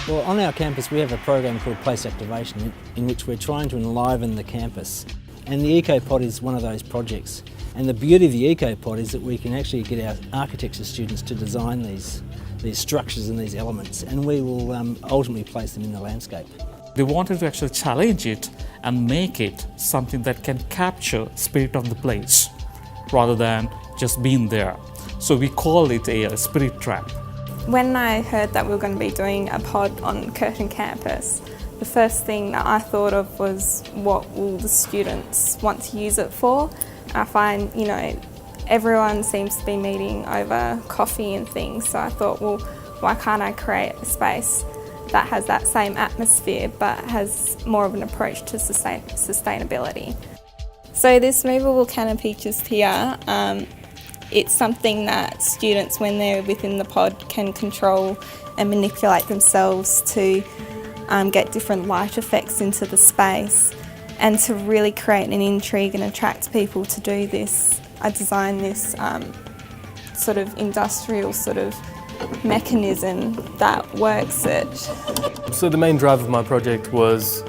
Well, on our campus we have a program called Place Activation in which we're trying to enliven the campus, and the EcoPod is one of those projects. And the beauty of the EcoPod is that we can actually get our architecture students to design these structures and these elements, and we will ultimately place them in the landscape. They wanted to actually challenge it and make it something that can capture spirit of the place rather than just being there. So we call it a spirit trap. When I heard that we were going to be doing a pod on Curtin campus, the first thing that I thought of was what will the students want to use it for. I find, everyone seems to be meeting over coffee and things, so I thought, well, why can't I create a space that has that same atmosphere but has more of an approach to sustainability. So this movable canopy just here, it's something that students, when they're within the pod, can control and manipulate themselves to get different light effects into the space. And to really create an intrigue and attract people to do this, I designed this sort of industrial mechanism that works it. So the main drive of my project was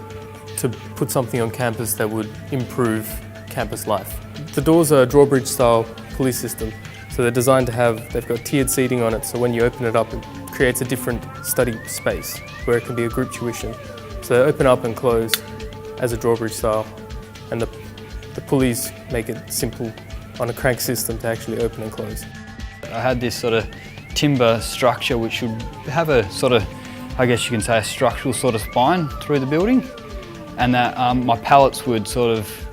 to put something on campus that would improve campus life. The doors are a drawbridge style pulley system, so they're designed to they've got tiered seating on it, so when you open it up it creates a different study space where it can be a group tuition. So they open up and close as a drawbridge style, and the pulleys make it simple on a crank system to actually open and close. I had this sort of timber structure which would have a sort of, I guess you can say, a structural sort of spine through the building, and that my pallets would sort of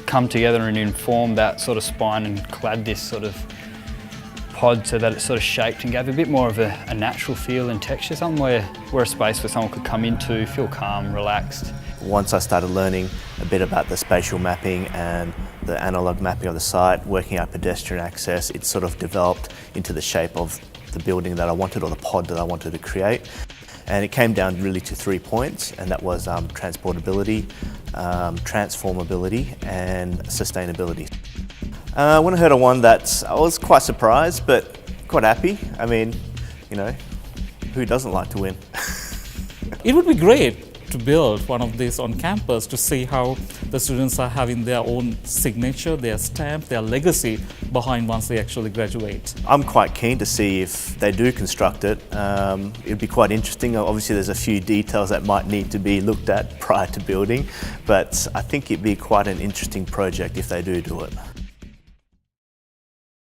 come together and inform that sort of spine and clad this sort of pod so that it sort of shaped and gave a bit more of a natural feel and texture, somewhere where a space where someone could come into, feel calm, relaxed. Once I started learning a bit about the spatial mapping and the analogue mapping of the site, working out pedestrian access, it sort of developed into the shape of the building that I wanted, or the pod that I wanted to create. And it came down really to 3 points, and that was transportability, transformability and sustainability. When I heard of one that I was quite surprised but quite happy. I mean, who doesn't like to win? It would be great to build one of these on campus to see how the students are having their own signature, their stamp, their legacy behind once they actually graduate. I'm quite keen to see if they do construct it. It'd be quite interesting. Obviously there's a few details that might need to be looked at prior to building, but I think it'd be quite an interesting project if they do it.